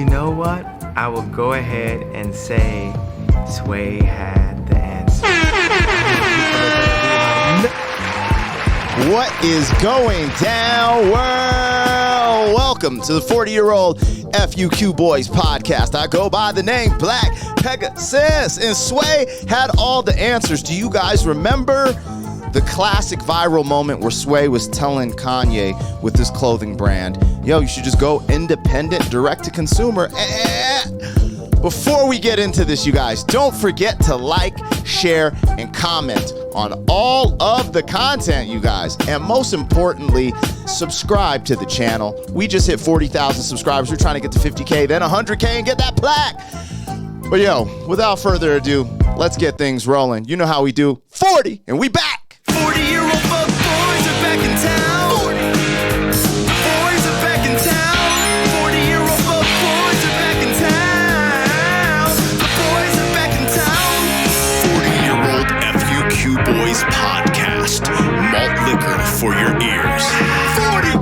You know what? I will go ahead and say Sway had the answer. What is going down, world? Welcome to the 40-year-old FUQ Boys podcast. I go by the name Black Pegasus, and Sway had all the answers. Do you guys remember the classic viral moment where Sway was telling Kanye with his clothing brand, yo, you should just go independent, direct to consumer? Before we get into this, you guys, don't forget to like, share, and comment on all of the content, you guys. And most importantly, subscribe to the channel. We just hit 40,000 subscribers. We're trying to get to 50K, then 100K, and get that plaque. But yo, without further ado, let's get things rolling. You know how we do. 40, and we back. 40-year-old fuck boys are back in town. 40. The boys are back in town. 40-year-old fuck boys are back in town. The boys are back in town. 40-year-old FUQ Boys podcast. Malt liquor for your ears. 40.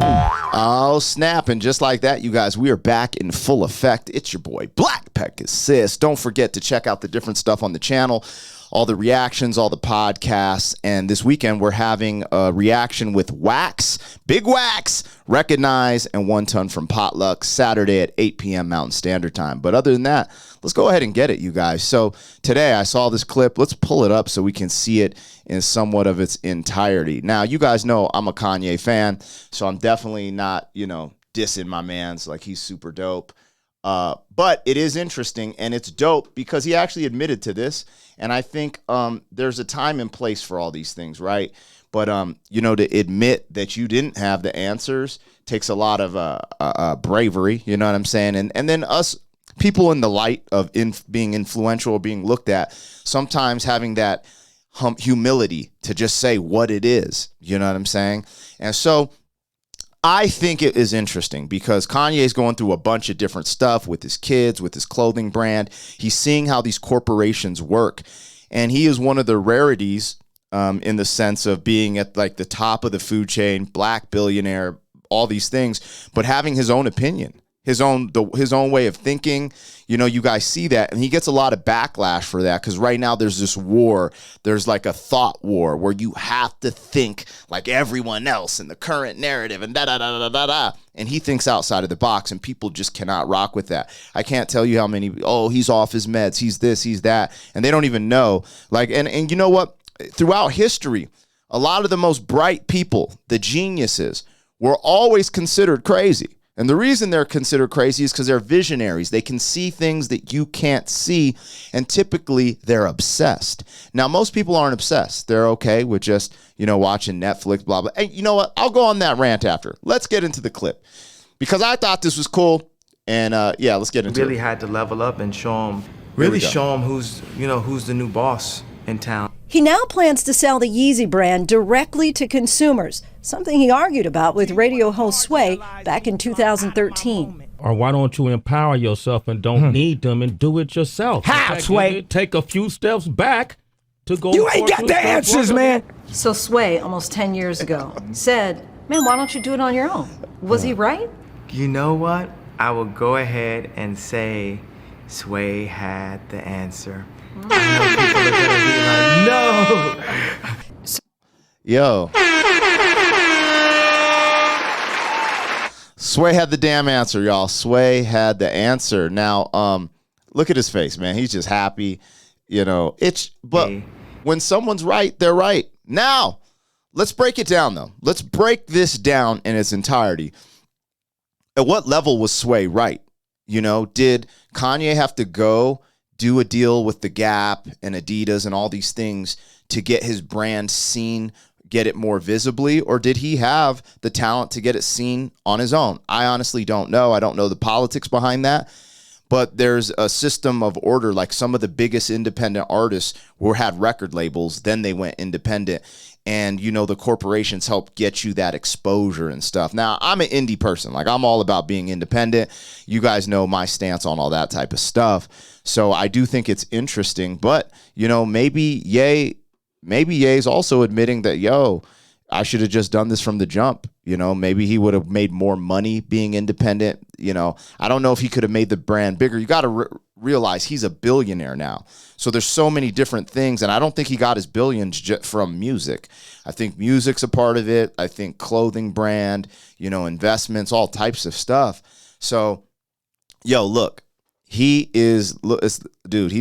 Oh, snap. And just like that, you guys, we are back in full effect. It's your boy, Black Pegasus. Don't forget to check out the different stuff on the channel, all the reactions, all the podcasts. And this weekend, we're having a reaction with Wax, Big Wax, Recognize, and 1 Ton from Potluck, Saturday at 8 p.m. Mountain Standard Time. But other than that, let's go ahead and get it, you guys. So today, I saw this clip. Let's pull it up so we can see it in somewhat of its entirety. Now, you guys know I'm a Kanye fan, so I'm definitely not, dissing my man's like he's super dope. But it is interesting, and it's dope because he actually admitted to this. And I think there's a time and place for all these things, right? But, to admit that you didn't have the answers takes a lot of bravery, you know what I'm saying? And then us people in the light of being influential or being looked at, sometimes having that humility to just say what it is, you know what I'm saying? And so I think it is interesting because Kanye is going through a bunch of different stuff with his kids, with his clothing brand. He's seeing how these corporations work. And he is one of the rarities in the sense of being at like the top of the food chain, black billionaire, all these things, but having his own opinion, his own way of thinking. You guys see that, and he gets a lot of backlash for that because right now there's this war. There's like a thought war where you have to think like everyone else in the current narrative and da-da-da-da-da-da. And he thinks outside of the box, and people just cannot rock with that. I can't tell you how many, he's off his meds, he's this, he's that, and they don't even know. Like, and you know what? Throughout history, a lot of the most bright people, the geniuses, were always considered crazy. And the reason they're considered crazy is because they're visionaries. They can see things that you can't see, and typically they're obsessed. Now, most people aren't obsessed. They're okay with just, watching Netflix, blah, blah. And you know what? I'll go on that rant after. Let's get into the clip because I thought this was cool. And let's get into it. Really had to level up and show him who's the new boss in town. He now plans to sell the Yeezy brand directly to consumers, something he argued about with radio host Sway back in 2013. Or why don't you empower yourself and don't need them and do it yourself? How, Sway? Take a few steps back to go. You ain't got the answers, man. So Sway, almost 10 years ago, said, man, why don't you do it on your own? Was he right? You know what? I will go ahead and say Sway had the answer. I know people are gonna be like, no. Yo. Sway had the damn answer, y'all. Sway had the answer. Now, look at his face, man. He's just happy, But when someone's right, they're right. Now, let's break it down, though. Let's break this down in its entirety. At what level was Sway right? Did Kanye have to go do a deal with the Gap and Adidas and all these things to get his brand seen, get it more visibly, or did he have the talent to get it seen on his own? I honestly don't know. I don't know the politics behind that, but there's a system of order. Like some of the biggest independent artists had record labels, then they went independent, and the corporations help get you that exposure and stuff. Now, I'm an indie person. Like, I'm all about being independent. You guys know my stance on all that type of stuff. So I do think it's interesting, but maybe Ye's also admitting that, I should have just done this from the jump. Maybe he would have made more money being independent. I don't know if he could have made the brand bigger. You got to realize he's a billionaire now. So there's so many different things. And I don't think he got his billions from music. I think music's a part of it. I think clothing brand, investments, all types of stuff. So, look. He's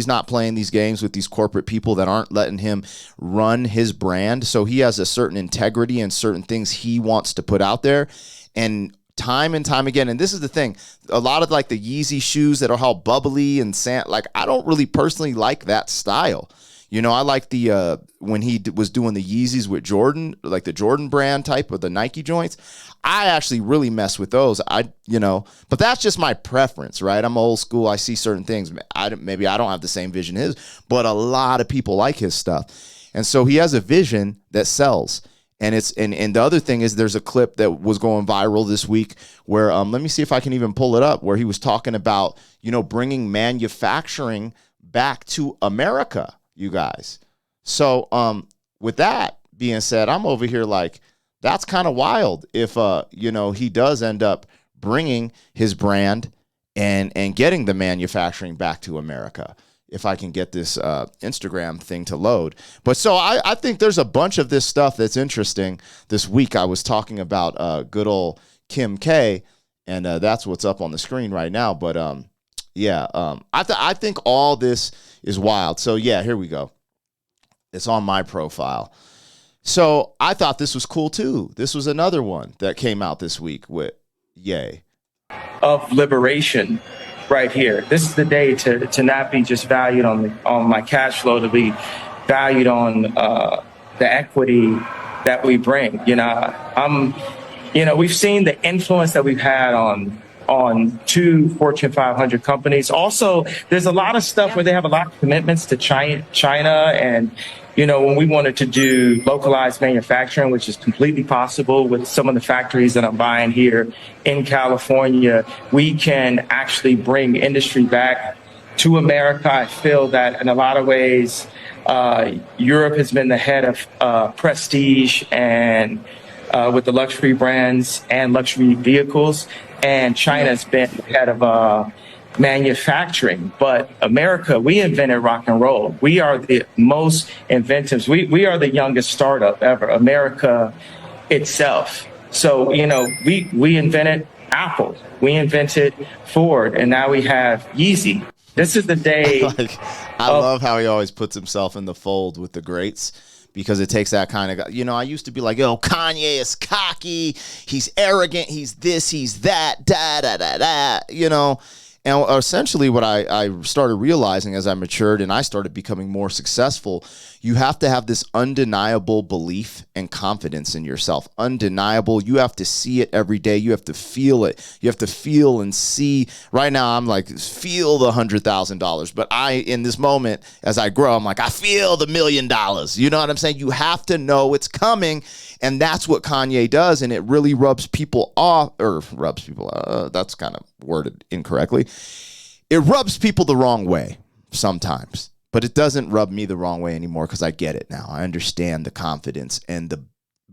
not playing these games with these corporate people that aren't letting him run his brand. So he has a certain integrity and certain things he wants to put out there. And time again, and this is the thing, a lot of like the Yeezy shoes that are all bubbly and sand, like I don't really personally like that style. I like the when he was doing the Yeezys with Jordan, like the Jordan brand type of the Nike joints. I actually really mess with those. But that's just my preference, right? I'm old school. I see certain things. Maybe I don't have the same vision as his, but a lot of people like his stuff. And so he has a vision that sells. And and the other thing is there's a clip that was going viral this week where let me see if I can even pull it up, where he was talking about, bringing manufacturing back to America. You guys. So with that being said, I'm over here like, that's kind of wild if, he does end up bringing his brand and getting the manufacturing back to America. If I can get this Instagram thing to load. But so I think there's a bunch of this stuff that's interesting. This week I was talking about good old Kim K, and that's what's up on the screen right now. But I think all this is wild. So yeah, here we go. It's on my profile. So I thought this was cool too. This was another one that came out this week with Ye. Of liberation right here. This is the day to not be just valued on my cash flow, to be valued on the equity that we bring. We've seen the influence that we've had on 2 Fortune 500 companies. Also, there's a lot of stuff where they have a lot of commitments to China. And, when we wanted to do localized manufacturing, which is completely possible with some of the factories that I'm buying here in California, we can actually bring industry back to America. I feel that in a lot of ways, Europe has been the head of prestige and with the luxury brands and luxury vehicles. And China's been head of manufacturing. But America, we invented rock and roll. We are the most inventive. We are the youngest startup ever, America itself. So, we invented Apple. We invented Ford. And now we have Yeezy. This is the day. I love how he always puts himself in the fold with the greats. Because it takes that kind of guy. I used to be like, Kanye is cocky. He's arrogant. He's this, he's that, And essentially what I started realizing as I matured and I started becoming more successful, you have to have this undeniable belief and confidence in yourself. Undeniable. You have to see it every day. You have to feel it. You have to feel and see. Right now, I'm like, feel the $100,000. But in this moment, as I grow, I'm like, I feel the $1 million. You know what I'm saying? You have to know it's coming. And that's what Kanye does. And it really rubs people off, that's kind of worded incorrectly. It rubs people the wrong way sometimes. But it doesn't rub me the wrong way anymore because I get it now. I understand the confidence and the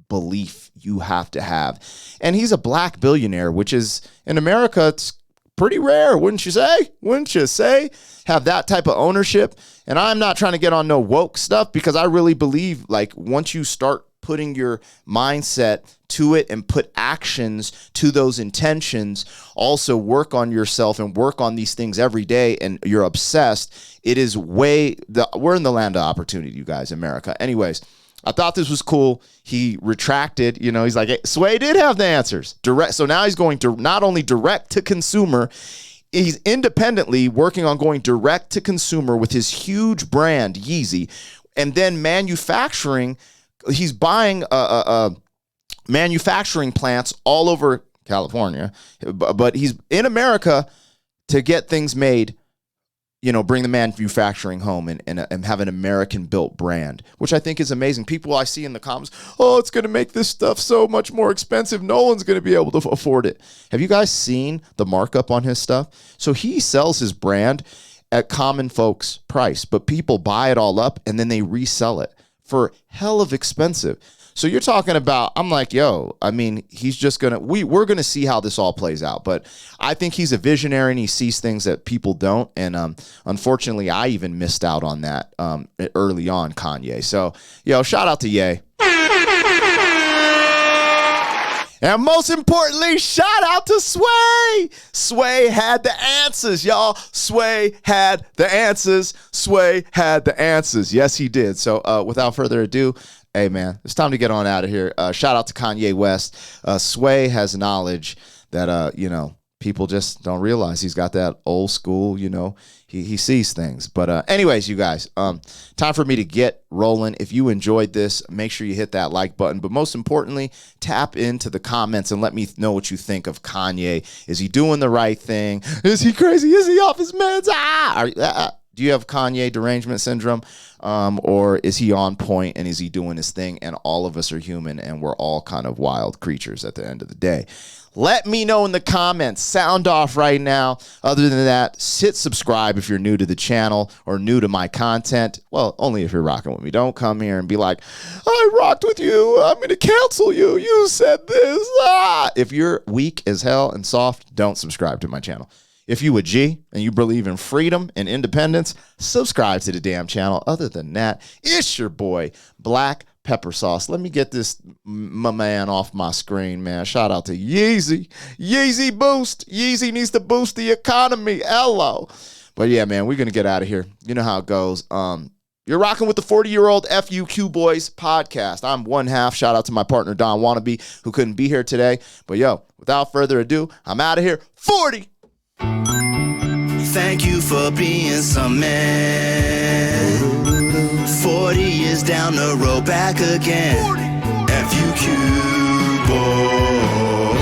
belief you have to have. And he's a black billionaire, which is, in America, it's pretty rare, wouldn't you say? Wouldn't you say? Have that type of ownership. And I'm not trying to get on no woke stuff because I really believe, like, once you start putting your mindset to it and put actions to those intentions, also work on yourself and work on these things every day, and you're obsessed, it is we're in the land of opportunity, you guys, America. Anyways, I thought this was cool. He retracted, he's like, hey, Sway did have the answers. Direct. So now he's going to not only direct to consumer, he's independently working on going direct to consumer with his huge brand, Yeezy, and then manufacturing. He's buying manufacturing plants all over California, but he's in America to get things made, bring the manufacturing home and have an American-built brand, which I think is amazing. People I see in the comments, it's going to make this stuff so much more expensive. No one's going to be able to afford it. Have you guys seen the markup on his stuff? So he sells his brand at common folks' price, but people buy it all up and then they resell it for hell of expensive. So you're talking about, I'm like, yo, I mean, he's just going to, we're going to see how this all plays out. But I think he's a visionary and he sees things that people don't. And unfortunately, I even missed out on that early on, Kanye. So, yo, shout out to Ye. And most importantly, shout out to Sway. Sway had the answers, y'all. Sway had the answers. Sway had the answers. Yes, he did. So without further ado, hey, man, it's time to get on out of here. Shout out to Kanye West. Sway has knowledge that, people just don't realize. He's got that old school, he sees things. But anyways, you guys, time for me to get rolling. If you enjoyed this, make sure you hit that like button. But most importantly, tap into the comments and let me know what you think of Kanye. Is he doing the right thing? Is he crazy? Is he off his meds? Do you have Kanye derangement syndrome? Or is he on point and is he doing his thing? And all of us are human and we're all kind of wild creatures at the end of the day. Let me know in the comments. Sound off right now. Other than that, hit subscribe if you're new to the channel or new to my content. Well, only if you're rocking with me. Don't come here and be like, I rocked with you. I'm going to cancel you. You said this. If you're weak as hell and soft, don't subscribe to my channel. If you a G and you believe in freedom and independence, subscribe to the damn channel. Other than that, it's your boy, Black Pepper Sauce. Let me get this my man off my screen, man. Shout out to Yeezy. Yeezy boost. Yeezy needs to boost the economy. Hello. But yeah, man, we're going to get out of here. You know how it goes. You're rocking with the 40-year-old FUQ Boys podcast. I'm one half. Shout out to my partner, Don Wannabe, who couldn't be here today. But yo, without further ado, I'm out of here. 40. Thank you for being some man. 40 years down the road, back again. FUQ boy.